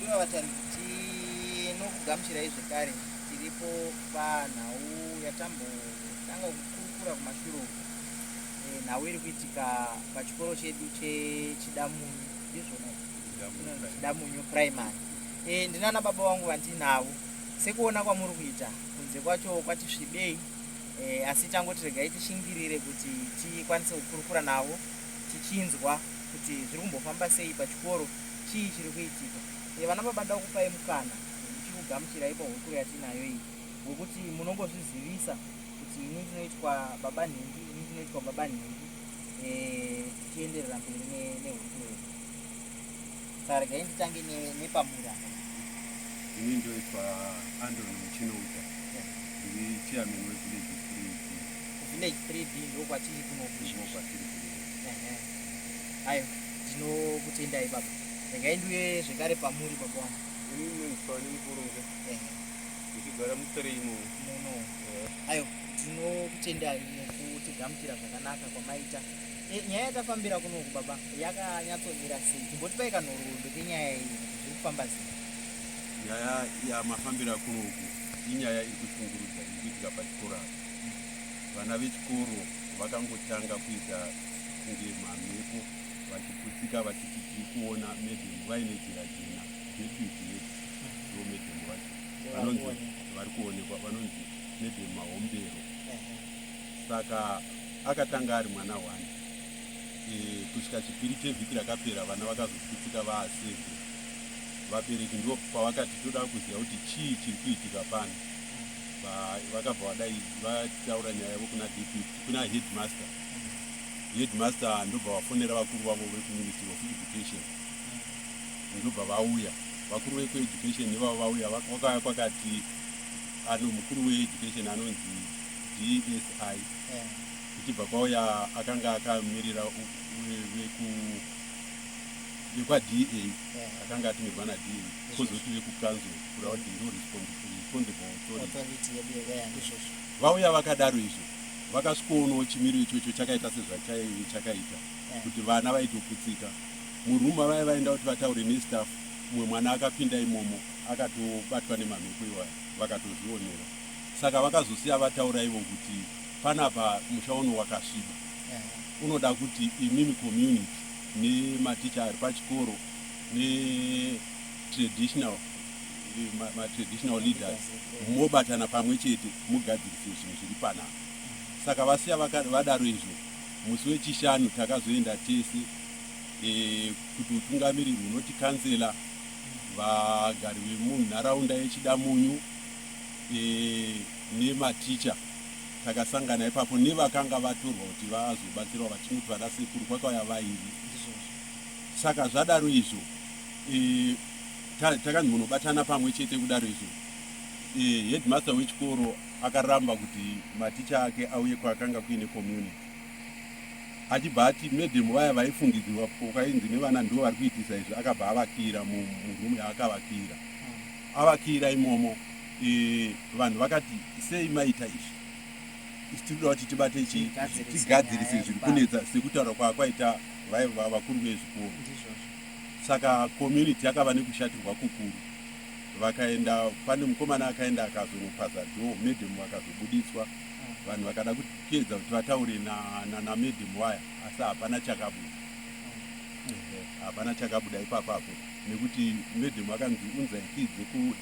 haiwa vatariri, tinokugamuchirai zvekare. Tiripo panhau yatambotanga kukurukura kumashure uku. Nhau iri kuitika pachikoro chedu chechidamunyu, ndizvona chidamunyu primary. Ndinana baba vangu vandinavo. Sekuona kwamuri kuita kunze kwacho kwati svibei, asi tangoti regai tishingirire kuti tikwanise kukurukura navo tichinzwa kuti zviri kumbofamba sei pachikoro, chii chiri kuitika. Vana baba ndoda kupai mukana ndichikugamuchirai pahukuru yatinayo iyi, wekuti munongozvizivisa kuti ini ndinoitwa baba nhingi, ini ndinoitwa baba nhingi, tichienderera mberi nehukuru yedu. Saka regai nditange nepamura. Ini ndoitwa Andrew Chinouta, ndiri chairman weVillage 3D. Village 3D ndo kwatiri kunokushwa. Ayo, ndinokutendai baba. Regai ndiuye zvekare pamuri baba wangu. Ini ndinoitwa Nimukurunge. Ndichigara muTerei muno. Ayo, ndinokutendai nokutigamuchira zvakanaka kwamaita. Nyaya yatafambira kunoku baba yakanyatsomira sei? Timbotipai kanhoroondo kenyaya iyi zviri kufamba sei? Nyaya yamafambira kunoku inyaya iri kushungurudza iri kuitika pachikoro apa. Vana vechikoro vakangotanga kuita kunge mamhepo vachiputsika vachiti tiri kuona medhemu vaine jira jena deputy yedu ndo medhemu vacho vanonzi vari kuonekwa vanonzi medhemu mahombero. Saka akatanga ari mwana hwani, kusvika chipiri chevhiki rakapera vana vakazoputsika vaaseve. Vabereki ndo pavakati toda kuziva kuti chii chiri kuitika pano. Vakabva vadai vataura nyaya yavo kuna headmaster. Headmaster ndobva vafonera vakuru vavo vekuministry of education, ndobva vauya vakuru vekueducation nevavo vauya vakauya kwakati ano mukuru weeducation anonzi DSI. Ichibva kwauya akanga akamirira vekwaDA akanga atumirwa naDA kozoti vekukanzo kuda kuti ndo responsible authority. Vauya vakadaro izvo vakasvikonawo chimiro ichocho chakaita sezvachakaita kuti vana vaitoputsika. Muruma vaya vaenda kuti vataure nestaff, mumwe mwana akapinda imomo akatobatwa nemamhepo iwayo vakatozvionera. Saka vakazosiya vataura ivo kuti panapa mushauno wakasviba, unoda kuti imimi community nematicha ari pachikoro netraditional leaders mobatana pamwe chete mugadzirise zvinhu zviri panapa. Saka vasiya vadaro izvo, musi wechishanu takazoenda tese kuti utungamiriri unoti kansela, vagari vemunharaunda yechidamunyu nematicha takasangana ipapo nevakanga vatorwa kuti vazobatsirawo vachinoti vana sekuru kwakauya vairi. Saka zvadaro izvo takanzi munobatana pamwe chete kudaro izvo. Headmaster wechikoro akaramba kuti maticha ake auye kwakanga kuine community, achibva ati medhemu vaya vaifungidzirwa kwainzi nevana ndo vari kuitisa izvi, akabva avakira murumu yaakavakira. Avakira imomo, vanhu vakati sei maita izvi, tinoda kuti tibate tigadzirise zviri kunetsa sekutaura kwakwaita vaiva vakuru vezvikoro. Saka community yakava nekushatirwa kukuru. Vakaenda, pane mukomana akaenda akazonopaza dho, medhemu vakazobudiswa. Vanhu vakada kuedza kuti vataure namedhemu waya, asi hapana chakabuda. Hapana chakabuda ipapapo nekuti medhemu akanzi unzai kii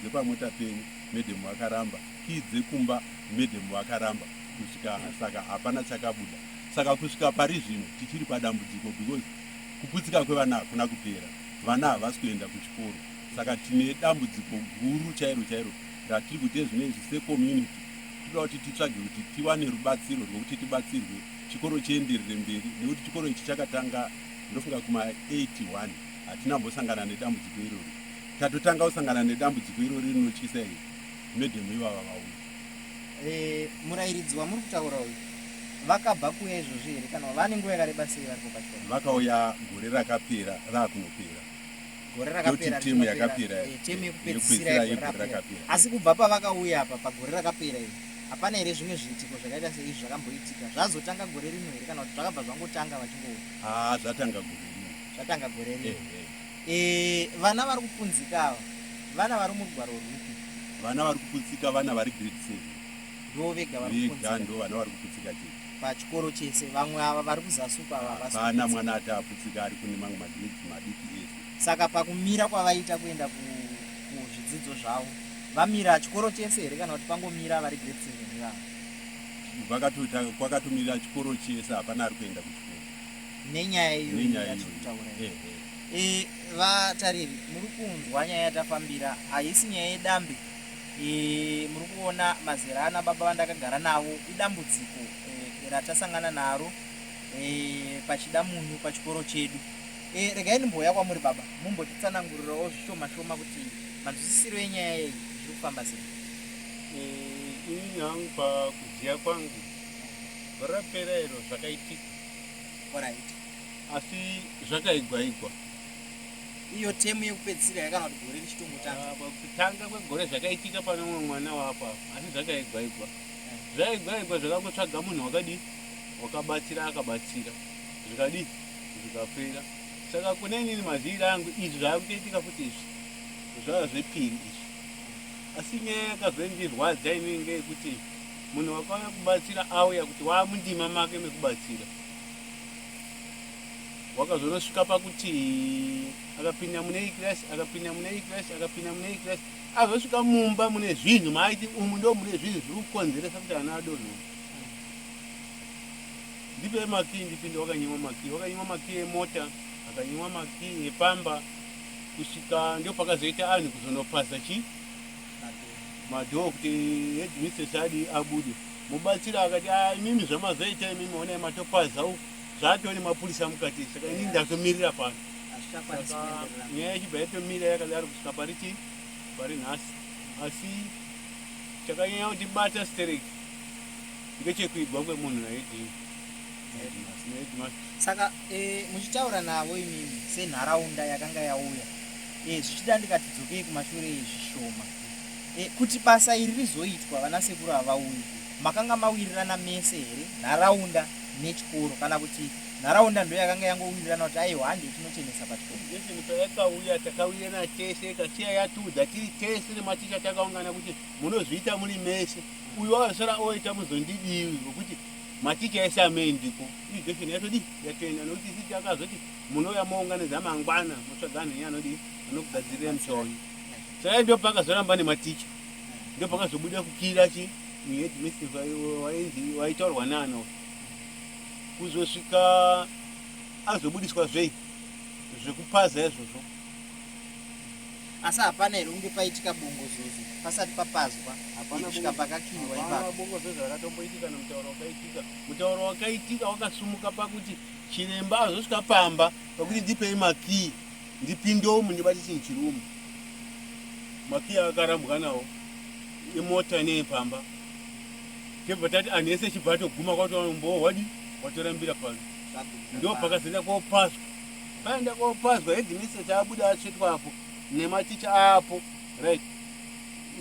dzepamota penyu, medhemu akaramba, kii dzekumba, medhemu akaramba. Kusvika saka hapana chakabuda. Saka kusvika pari zvino tichiri padambudziko because kuputsika kwevana hakuna kupera. Vana havasi kuenda kuchikoro. Saka tine dambudziko guru chairo ratiri kuti zvinezvi secommunity toda kuti titsvage kuti tiwane rubatsiro rwekuti tibatsirwe chikoro chienderere mberi, nekuti chikoro ichi chakatanga ndofunga kuma81 hatinambosangana nedambudziko iroro. Tatotanga kusangana nedambudziko iroro rinotyisa iri medhemu ivava vauya. Murairidzi wamuri kutaura uyu vakabva kuya izvozvo here kana vane nguva yakareba sei vari pachikoro? Vakauya gore rakapera raakunopera. Gore rakapera timu yakapera, timu yekupedzisira yakapera. Asi kubva pavakauya apa pagore rakapera iri hapana here zvimwe zviitiko zvakaita seizvi zvakamboitika zvazotanga gore rino here kana kuti zvakabva zvangotanga vachingouya? Zvatanga gore rino. Zvatanga gore rino. Vana vari kupunzika ava vana vari murugwaro rwupi? Vana vari kuputsika vana vari grade 7 ndo vega vega ndo vana vari kuputsika chete pachikoro chese. Vamwe ava vari kuzasupa ava vana mwana ataputsika ari kune mamwe magrades madiki ese. Saka pakumira kwavaita kuenda kuzvidzidzo zvavo vamira chikoro chese here kana kuti pangomira vari grade 7 vavo? Kwakatomira chikoro chese, hapana ari kuenda kuchikoro. Nenyaya iyoyo yatikutaura. Vatariri, muri kunzwa nyaya yatafambira, haisi nyaya yedambe. Muri kuona mazera ana baba vandakagara navo idambudziko ratasangana naro pachidamunyu pachikoro chedu. Regai ndimboya kwamuri baba, mumbotitsanangurirawo zvishoma shoma kuti manzwisisiro enyaya iyi zviri kufamba sei? Ini hangu pakuziya kwangu varapera iro zvakaitika. Alright. Asi zvakaigwa-igwa. Iyo temu yekupedzisira yakana kuti gore richitomutanga. Kutanga kwegore zvakaitika pane umwe mwana wapa, asi zvakaigwa-igwa. Zvaigwa-igwa zvakangotsvaga munhu wakadi wakabatsira akabatsira. Zvikadi zvikapera. Saka kune inini maziviro angu izvi zvaakutoitika futi izvi zvava zvepiri izvi. Asi nyaya yakazondirwadza inini ngeyekuti munhu wakauya kubatsira auya kuti waamundima make mekubatsira. Wakazonosvika pakuti akapinda mune ikirasi, azosvika mumba mune zvinhu maaiti umu ndo mune zvinhu zviri kukonzeresa kuti ana adonhora. Ndipe makii ndipinde, wakanyimwa makii emota, akanyimwa makii epamba, kusvika ndio pakazoita anhu kuzonopasa madhoo kuti headmistress adi abude. Mubatsira akati imimi zvamazoita imimi onai matopaza uku zvatone mapurisa mukati. Saka inini ndazomirira pano. Nyaya yachibva yatomira yakadaro kusvika pari nhasi. Asi chakanyanya kutibata stereki ngechekuibva kwemunhu naheadmaster. Saka muchitaura navo imimi senharaunda yakanga yauya zvichida ndikati dzokei kumashure zvishoma kuti basa iri rizoitwa vana sekuru havauyi, makanga mawirirana mese here, nharaunda nechikoro, kana kuti nharaunda ndo yakanga yangowirirana kuti aiwa hande tinochenesa pachikoro? Jesini payakauya takawirana tese, kasiya yatiudza tiri tese nematicha takaungana kuti munozviita muri mese. Uyu wakasara oita muzondidiwi wekuti maticha ese amendiko. Jesini yatodi yatoenda nokuti isi takazoti munouya mounganidza mangwana motsvaga anhu anodi anokugadzirira mushonga. Saka ndio pakazoramba nematicha, ndio pakazobuda kukira headmistress waitaurwa nano kuzosvika azobudiswa zvei zvekupaza izvozvo. Asi hapana here unge paitika bongozozo pasati papazwa kusvika pakakirwa ipapo? Hapana bongozozo rakatomboitika nemutauro wakaitika. Mutauro wakaitika wakasumuka pakuti chiremba azosvika pamba pakuti ndipei makii ndipindomu ndibati chinhu chirumu. Makii akarambwa nawo emota neepamba. Tebva tati anhu ese chibva atoguma kwatombo wadi watorambira pano. Ndio pakazoenda kopazwa. Paenda kopazwa headmistress abuda atsvetwapo nematicha apo. Right.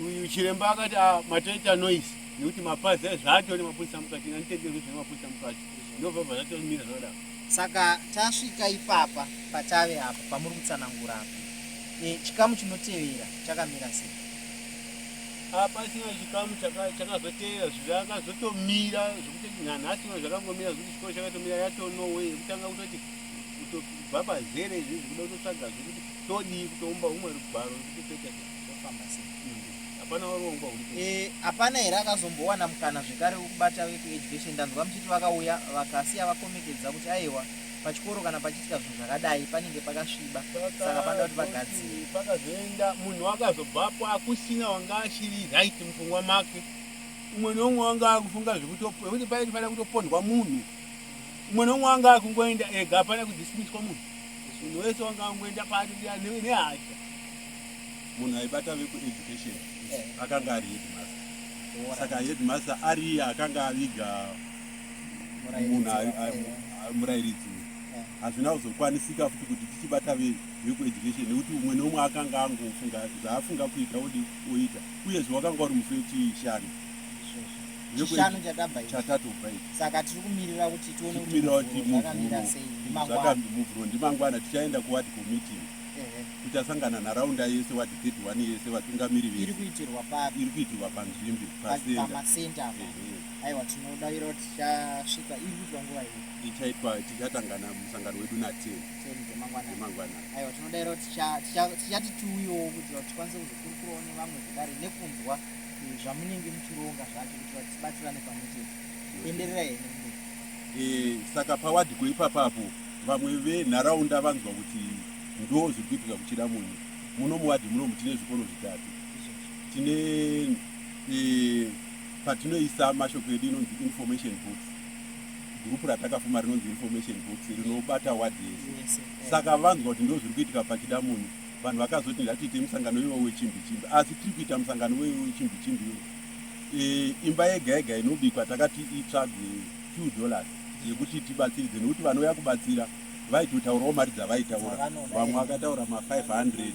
Uyu chiremba akati matoita noise nekuti mapazi zvaatone mapurisa mukati, nanitenderwe zvine mapurisa mukati. Ndio bva zvatomira zvakadaro. Saka tasvika ipapa patave apa pamuri kutsanangura apa, chikamu chinotevera chakamira sei? Apa sina chikamu chakazotevera zvakazotomira zvokuti nanhasi zvakangomira zvokuti chikoro chakatomira yatonowei kutanga kutoti kutobva pazere izvi zvikuda kutotsvaga zvokuti todii kutoumba umwe rugwaro rwekuti toita tofamba sei. Hapana urongwa huri. Hapana here akazombowana mukana zvekare wekubata vekueducation? Ndanzwa muchiti vakauya vakasiya vakomekedza kuti aiwa pachikoro kana pachiitika zvinhu zvakadai panenge pakasviba, saka panoda kuti vagadzire. Pakazoenda munhu akazobvapo akusina wanga ashiri right mupfungwa make. Umwe nomwe wanga akufunga zvekuti paifana kutopondwa munhu. Umwe nomwe wanga akungoenda ega, hapana kudismisswa munhu. Munhu wese wanga angoenda pati nehasha. Munhu aibata vekueducation akanga ari headmaster. Saka headmaster ari akanga aviga munhu murairidzi. Hazvina kuzokwanisika futi kuti tichibata vekueducation nekuti umwe nomwe akanga angofunga zvaafunga kuita odi oita. Uyezve wakanga uri musi wechishanu. Chishanu chatabva chatatobva. Saka tiri kumirira kuti tione kuti zvakamira sei muvhuro ndimangwana tichaenda kuward committee kuti asangana nharaunda yese ward 31 yese vatungamiri iri vese kuitirwa papi iri kuitirwa panzvimbe pasenda pamasenta apa aiwa tinodaira kuti tichasvika iri kuitwa nguva iyi ichaitwa tichatangana musangano wedu na 10 dzemangwana aiwa tinodaira kuti tichati tiuyewo kuti tikwanise kuzokurukurawo nevamwe zvekare nekunzwa zvamunenge muchironga zvacho kuti tibatsirane pamwe chete endererai henenge saka pawadhiko ipapapo vamwe venharaunda vanzwa kuti ndo zviri kuitika kuchida munhu muno muwadhi munomu tine zvikoro zvitatu tine patinoisa mashoko edu inonzi information books gurupu ratakafuma rinonzi information books rinobata wadhi yese saka vanzwa kuti ndo zviri kuitika pachida munhu vanhu vakazoti ngatiite musangano iwo wechimbi asi tiri kuita musangano wechimbi imba yega yega inobikwa takati itsvagwe $2 yekuti tibatsiridze nekuti vanouya kubatsira vaitotaurawo mari dzavaitaura vamwe vakataura ma500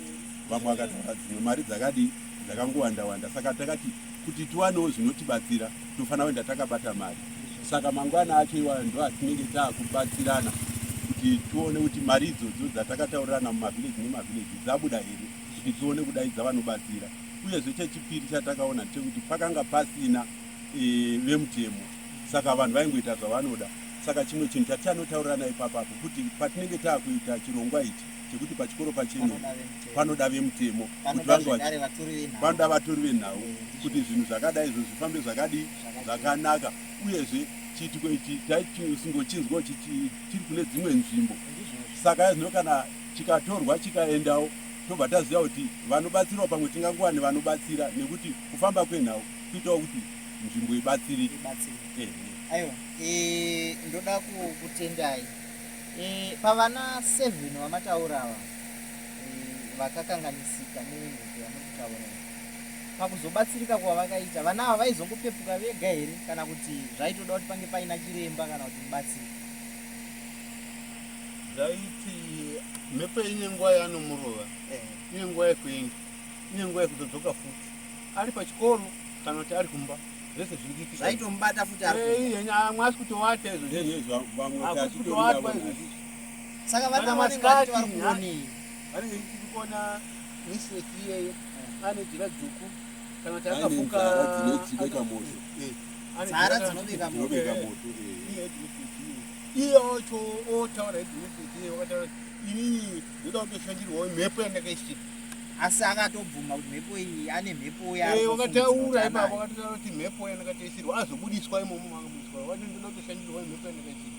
vamwe vakataura dzimwe mari dzakangowanda saka takati kuti tiwanewo zvinotibatsira tofanira kuenda takabata mari saka mangwana acho iwayo ndo atinenge taakubatsirana kuti tione kuti mari idzodzo dzatakataurirana mumavhileji nemavhileji dzabuda here kuti tione kudaidza vanobatsira uyezve chechipiri chatakaona chekuti pakanga pasina vemutemo saka vanhu vaingoita zvavanoda saka chimwe chinhu chatichanotaurirana ipapapo kuti patinenge taakuita chirongwa ichi chekuti pachikoro pachino panoda vemutemo kuti vanoda vatori venhau kuti zvinhu zvakadai izvo zvifambe zvakanaka uyezve chiitiko ichi taisingochinzwa chiri kune dzimwe nzvimbo saka zvino kana chikatorwa chikaendawo tobva taziva kuti vanobatsirawo pamwe tingangowane vanobatsira nekuti kufamba kwenhau kuitawo kuti nzvimbo ibatsirike. Aiwa, ndoda kutendai. Pavana 7 vamataura ava vakakanganisika nemhiko yamutaura. Pakuzobatsirika kwavakaita, vana ava vaizongopepuka vega here kana kuti zvaitoda kuti pange paina chiremba kana kuti mubatsiri? Zvaiti mhepo ine nguva yanomurova, ine nguva yekuenga, ine nguva yekuzodzoka futi. Ari pachikoro kana kuti ari kumba. Zvese zvirikitika. Zvaitomubata futi ari. Mwasi kutowata izvo. Vamwe saka vana vanenge vari kuonei. Vari kuona miseki iyeyo. Ane jira dzvuku. Kana kuti akafuka dzinobeka moto. Dzara dzinobeka moto. Iyo cho otaura miseki iyeyo wakataura inini ndoda kutoshandirwawo mhepo yandakaisika. Asi akatobvuma kuti mhepo iyi ane mhepo wakataura ipapo wakataura kuti mhepo yandakaisirwa azobudiswa imomo makamudiswa wati ndoda kutoshandirwa mhepo yandakaisirwa.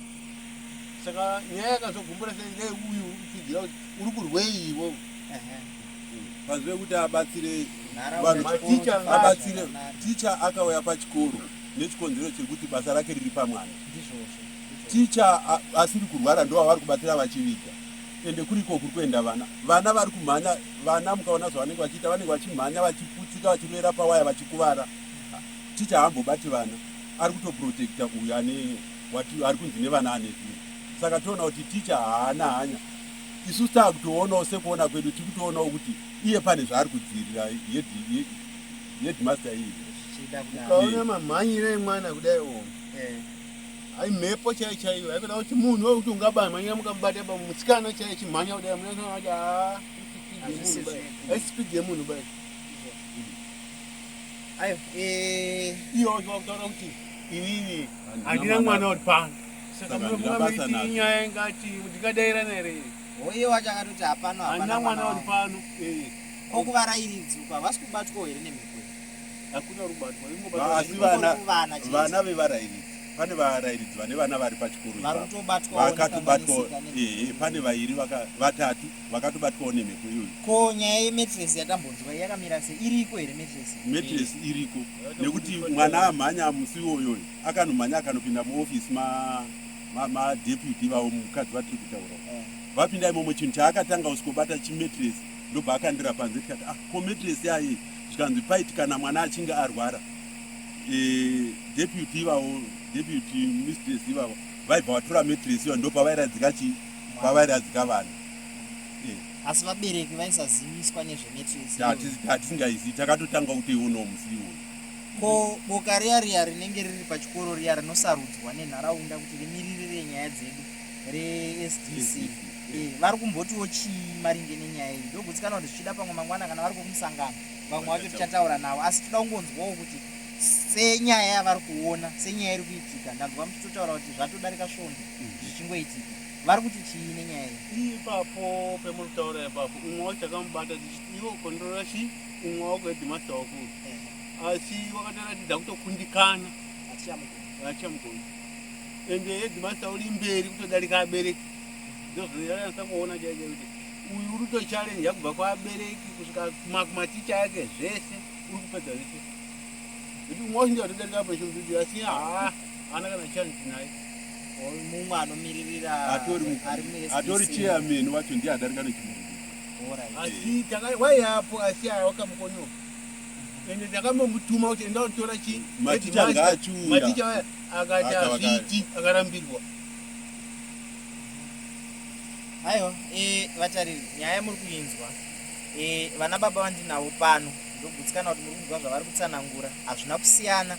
Saka nyaya yakazogumbura sei uyu uchidzidzira kuti uri kurwei iwo. Panzve kuti abatsire abatsire ticha akauya pachikoro nechikonzero chekuti basa rake riri pamwana. Ticha asiri kurwara ndo avari kubatsira vachiviga. Ende kuriko kuri kuenda vana vari kumhanya, vana mukaona zvavanenge vachiita vanenge vachimhanya vachiputsika vachirwera pawaya vachikuvara. Ticha haambobati vana, ari kutoprotekta uyu ari kunzi nevana ane zvinhu. Saka toona kuti ticha haana hanya. Isusu taakutoonawo sekuona kwedu tiri kutoonawo kuti iye pane zvaari kudzivirira headmaster iyi. Ukaona mamhanyire emwana kudai uwo. Hai mhepo chaiyo haikuda kuti munhu wekuti ungabamhanya mukamubata musikana chaiyo chimhanya kudai munaa speed yemunhu bai. Ayo iyo wakutaura kuti inini handina mwana uri pano saka munofunga miti inyaya ingati ndikadairana here iye wacho akatoti hapana handina mwana uri pano kokuvarayiridzi uko havasi kubatwawo here nemhepo hakuna rubatwa asi vana vevarayiridzi pane varayiridzi vane vana vari pachikoro vakatobatwawo pane vatatu vakatobatwawo nemhepo iyoyo. Ko nyaya yemetresi yatambonzwa yakamira sei iriko here metresi iriko nekuti mwana amhanya musi iwoyoyo akanomhanya akanopinda muofisi madeputy vavo mukadzi vatiri kutaura vapinda imomo chinhu chaakatanga usikobata chimetresi ndobva akandira panze tikati ko metresi yaye zvikanzi paitikana mwana achinge arwara deputy ivavo deputy mistress ivavo vaibva vatora metresi iva ndopavairadzika vana. Asi vabereki vaisaziviswa nezvemetresi hatisingaizivi takatotanga kutoonawo musi iwoyo. Ko boka riya rinenge riri pachikoro riya rinosarudzwa nenharaunda kuti rimiririre nyaya dzedu reSDC vari kumbotiwo chii maringe nenyaya iyi. Ndogutsikana kuti zvichida pamwe mangwana kana vari kumusangano vamwe vacho tichataura navo, asi toda kungonzwawo kuti senyaya yavari kuona, senyaya iri kuitika, ndanzwa muchitotaura kuti zvatodarika svondo zvichingoitika. Vari kuti chii nenyaya iyi? Ipapo pemuri kutaura ipapo umwe wacho takamubata tichiti ivo kondorora chi umwe wako hedhimasta wakuru, asi wakatoratidza kutokundikana hachamugoni, ende hedhimasta uri mberi kutodarika abereki. Ndozvinoyanisa kuona chaicho kuti uyu uri kutochalenja kubva kuabereki kusvika kumaticha yake zvese uri kupedza zvese. Kuti umwe wacho ndiye atodarika apeshomuzviti asi haana kana chanzi naye. Mumwe anomiririra atori chairman wacho ndiye adarika nechimurudzi. Asi waiyapo asi wakamukonyoka. Ende takamomutuma kuti enda unotora chi maticha ngachiuya. Maticha waya akati azviti akarambirwa. Aiwa, vatariri, nyaya muri kuinzwa. Vana baba vandinavo pano, ndogutsikana kuti muri kunzwa zvavari kutsanangura, hazvina kusiyana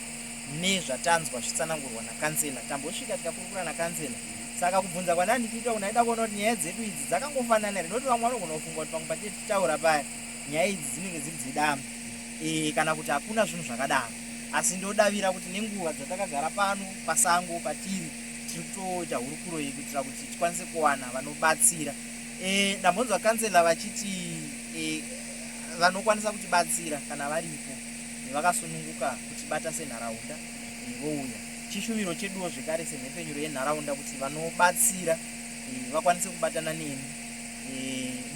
nezvatanzwa zvitsanangurwa nakansela. Tambosvika tikakurukura nakansela. Saka kubvunza kwandanga ndichiita unaida kuona kuti nyaya dzedu idzi dzakangofanana here, noti vamwe vanogona kufunga kuti pamwe patete tichitaura paya nyaya idzi dzinenge dziri dzedama, kana kuti hakuna zvinhu zvakadaro. Asi ndodavira kuti nenguva dzatakagara pano pasango patiri tiri kutoita hurukuro iyi kuitira kuti tikwanise kuwana vanobatsira. Ndambonzwa kansela vachiti vanokwanisa kutibatsira kana varipo vakasununguka kutibata senharaunda vouya. Chishuviro cheduwo zvekare semhepenyuro yenharaunda kuti vanobatsira vakwanise kubatana nemi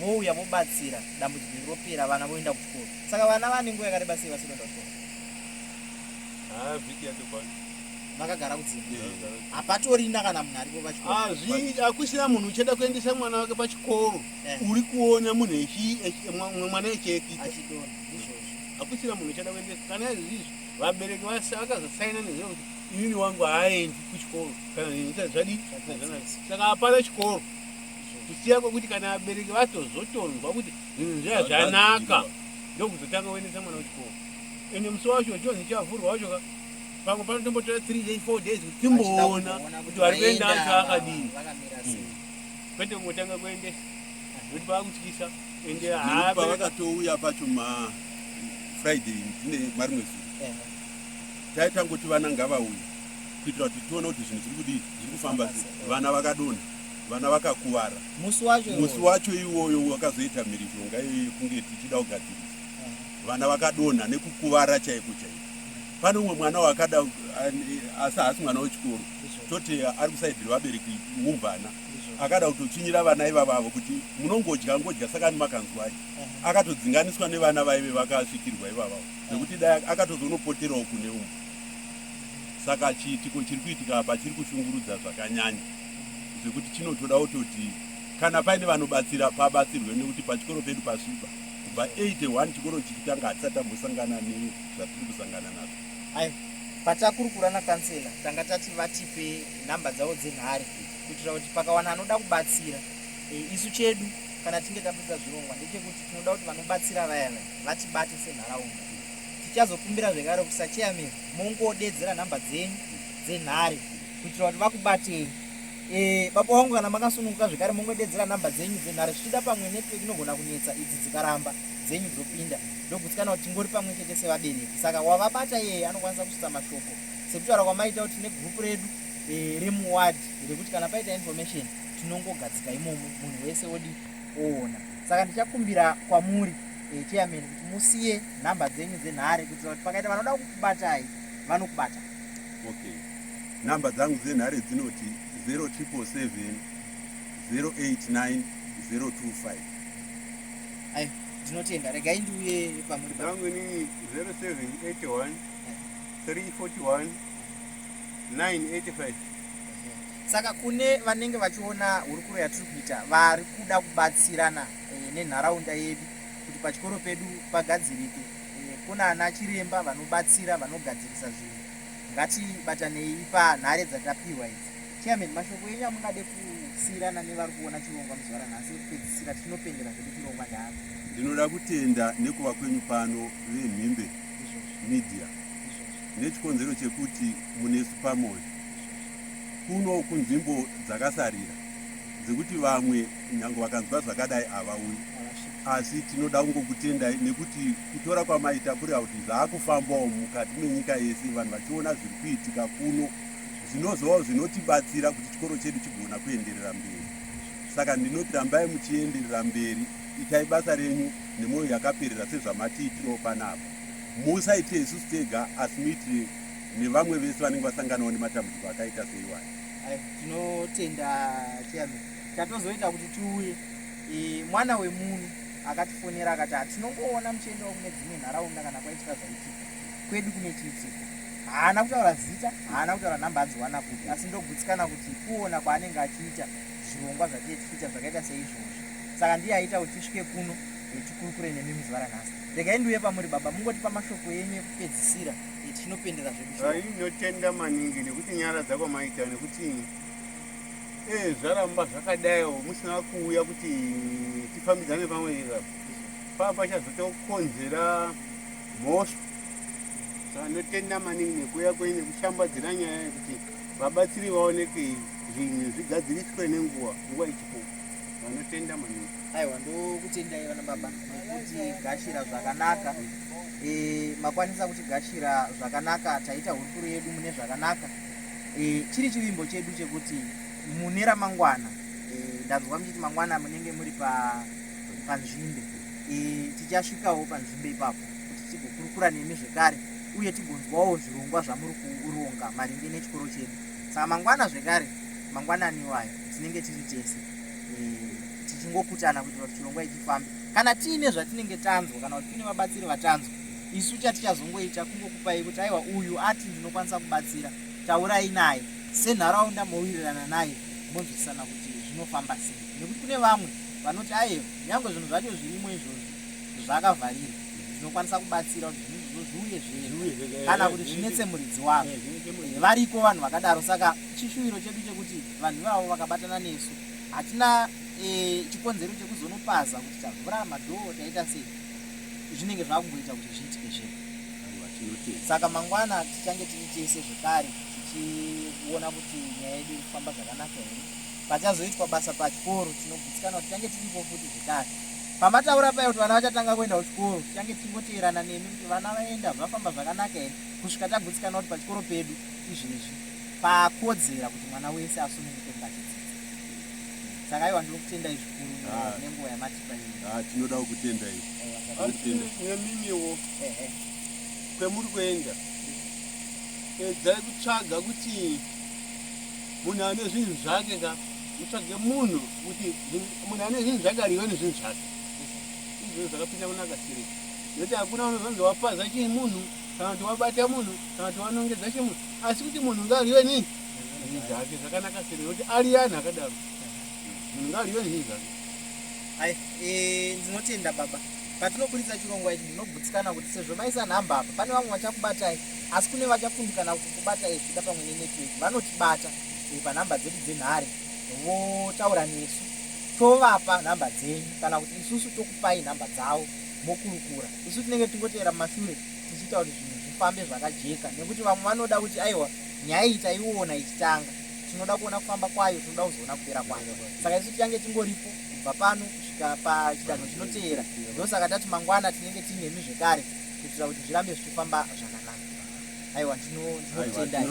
vouya vobatsira, dambudziko ropera, vana voenda kuchikoro. Saka vana vane nguva yakareba sei vasiri kuenda kuchikoro? Vhiki yatokwana vakagara kudzimba, hapatorina kana munhu aripo pachikoro. Hakusina munhu uchada kuendesa mwana wake pachikoro uri kuona munhu mwana echiekita achidona izvozvo. Hakusina munhu uchada kuendesa. Kana izvizvi vabereki vakazosaina nezvo kuti inini wangu haaendi kuchikoro kana zvadi. Saka hapana chikoro, kusiya kwekuti kana vabereki vatozotonzwa kuti zvinhu zviya zvanaka ndokuzotanga kuendesa mwana kuchikoro. Ende musi wacho chonzi chavhurwa wacho pamwe panotombotora 3 days 4 days kuti timboona kuti vari kuenda acho akadini, kwete kungotanga kuendesa kuti pavakutyisa. Ende pavakatouya pacho mafriday ndine marimwe zuva taitangoti vana ngavauya kuitira kuti tione kuti zvinhu zviri kudii zviri kufamba sei. Vana vakadonha, vana vakakuvara. Musi wacho iwoyo wakazoita mhirizhonga kunge tichida kugadzirisa. Vana vakadonha nekukuvara chaiko chaiko. Pane umwe mwana wakada asi haasi mwana wechikoro, toti ari kusaidhira vabereki mumvana, akada kutochinyira vana ivavavo kuti munongodya ngodya, saka makanzwai akatodzinganiswa nevana vaive vakasvikirwa ivavavo nekuti dai akatozonopoterawo kune umwe. Saka chiitiko chiri kuitika apa chiri kushungurudza zvakanyanya, zvekuti chinotoda kutoti kana paine vanobatsira pabatsirwe, nekuti pachikoro pedu pasviba kubva 81 chikoro chichitanga hatisati tambosangana nezvatiri kusangana nazvo. Aiwa, patakurukura nakansela tanga tati vatipe nhamba dzavo dzenhare kuitira kuti pakawana anoda kubatsira. Isu chedu kana tinge tapedza zvirongwa ndechekuti tinoda kuti vanobatsira vaya vatibate senharaunda. Tichazokumbira zvekare kusachairman mongodedzera nhamba dzenyu dzenhare kuitira kuti vakubatei. Baba wangu kana makasununguka zvekare mongodedzera nhamba dzenyu dzenhare, zvichida pamwe network inogona kunetsa idzi dzikaramba dzenyu dzopinda, ndogutsikana kuti tingori pamwe chete sevabereki. Saka wavabata yeye anokwanisa kusvitsa mashoko sekutaura kwamaita kuti negrupu redu remuwadi rekuti kana paita information tinongogadzika imomo munhu wese odi oona. Saka ndichakumbira kwamuri chairman kuti musiye nhamba dzenyu dzenhare kuitira kuti pakaita vanoda kukubatai vanokubata. Okay, nhamba dzangu dzenhare dzinoti 0777 089 025. Aiwa, ndinotenda. Regai ndiuye pamuri dzangu ni 0781 341 985. Saka kune vanenge vachiona hurukuro yatiri kuita vari kuda kubatsirana nenharaunda yedu kuti pachikoro pedu pagadzirike, kuna ana chiremba vanobatsira vanogadzirisa zvinhu, ngatibatanei panhare dzatapiwa idzi. Chairman, mashoko enyu amungade kusiyirana nevari kuona chirongwa muzuva ranhasi kupedzisira tinopendera zvedu chirongwa ndava? Ndinoda kutenda nekuva kwenyu pano venhimbe media nechikonzero chekuti munesu pamwe kuno kunzvimbo dzakasarira dzekuti vamwe nyange vakanzwa zvakadai havauyi. Asi tinoda kungokutendai nekuti kutora kwamaita kureva kuti zvaakufambawo mukati menyika yese, vanhu vachiona zviri kuitika kuno zvinozovawo zvinotibatsira kuti chikoro chedu chigona kuenderera mberi. Saka ndinoti rambai muchienderera mberi, itai basa renyu nemwoyo yakaperera sezvamatiitirawo panapa. Musaite isusu tega, asi muitire nevamwe vese vanenge vasanganawo nematambudziko akaita seiwaya. Tinotenda chairman. Chatozoita kuti tiuye mwana wemunhu akatifonera akati tinongoona muchiendawo kune dzimwe nharaunda kana kwaitika zvaitika kwedu kune chiitika. Haana kutaura zita, haana kutaura nhamba adziwana kuti, asi ndogutsikana kuti kuona kwaanenge achiita zvirongwa zvatichiita zvakaita seizvozvo. Saka ndiye aita kuti tisvike kuno tikurukure nemi zuva ranhasi. Regai ndiuye pamuri baba, mungoti pamashoko enyu ekupedzisira tinopendera zvedu. Ndinotenda maningi nekuti nyara dzakwamaita, nekuti zvaramba zvakadaiwo musina kuuya kuti tifambidzane pamwe ika pachazotokonzera mhosva. Saka ndinotenda maningi nekuuya kwenyu nekushambadzira nyaya yekuti vabatsiri vaoneke, zvinhu zvigadziriswe nenguva ichipo. Vanotenda maningi. Aiwa, ndokutendai vana baba nekuti gashira zvakanaka, makwanisa kuti gashira zvakanaka, taita hurukuro yedu mune zvakanaka. Chiri chivimbo chedu chekuti mune ramangwana, ndanzwa muchiti mangwana munenge muri panzvimbe, tichasvikawo panzvimbe ipapo kuti tigokurukura nemi zvekare uye tigonzwawo zvirongwa zvamuri kuronga maringe nechikoro chedu. Saka mangwana zvekare, mangwanani wayo tinenge tiri tese tichingokutana kuti chirongwa ichifambe. Kana tiine zvatinenge tanzwa kana kuti tiine vabatsiri vatanzwa, isu chatichazongoita kungokupai kuti aiwa uyu ati ndinokwanisa kubatsira, taurai naye senharaunda mowirirana naye monzwisana kuti zvinofamba sei. Nekuti kune vamwe vanoti aiwa nyange zvinhu zvacho zvirimo izvozvo zvakavharira zvinokwanisa kubatsira kuti zvinhu zviuye zvedu kana kuti zvinetse muridzi wavo. Variko vanhu vakadaro. Saka chishuwiro chedu chekuti vanhu ivavo vakabatana nesu, hatina chikonzero chekuzonopaza kuti tavhura madhoo taita sei, zvinenge zvakungoita kuti zviitike zvedu. Saka mangwana tichange tiri tese zvekare tichiona kuti nyaya yedu irikufamba zvakanaka here. Pachazoitwa basa pachikoro tinogutsikana kuti tichange tiripo futi zvekare. Pamataura payo kuti vana vachatanga kuenda kuchikoro, tichange tingoteerana nemi kuti vana vaenda zvafamba zvakanaka here, kusvika tagutsikana kuti pachikoro pedu izvezvi pakodzera kuti mwana wese asununguke ngachidzidza. Saka aiwa, ndinokutendai zvikuru nenguva yamatipa iyi. Tinoda kukutendai. Nemimiwo kwemuri kuenda, edzai kutsvaga kuti munhu ane zvinhu zvake mutsvage munhu kuti munhu ane zvinhu zvake ariwe nezvinhu zvake. Izvozvo zvakapinda kunaka sirei, nekuti hakuna unozonzi wapaza chii munhu kana kuti wabata munhu kana kuti wanongedza chimunhu, asi kuti munhu ngaariwe nini zvinhu zvake. Zvakanaka sirei, nekuti ari anhu akadaro, munhu ngaariwe nezvinhu zvake. Ndinotenda baba. Patinoburitsa chirongwa ichi ndinogutsikana kuti sezvo maisa nhamba apa, pane vamwe vachakubatai, asi kune vachakundikana kukubatai zvida pamwe nenetwork, vanotibata panhamba dzedu dzenhare, votaura nesu, tovapa nhamba dzenyu kana kuti isusu tokupai nhamba dzavo mokurukura. Isu tinenge tingoteera mumashure tichiita kuti zvinhu zvifambe zvakajeka, nekuti vamwe vanoda kuti aiwa nyaya iyi taiona ichitanga, tinoda kuona kufamba kwayo, tinoda kuzoona kupera kwayo. Saka isu tichange tingoripo kubva pano kusvika pachidanho chinoteera. Ndosaka tati mangwana tinenge tinemi zvekare kuitira kuti zvirambe zvichifamba zvakanaka. Aiwa, ndinotendai.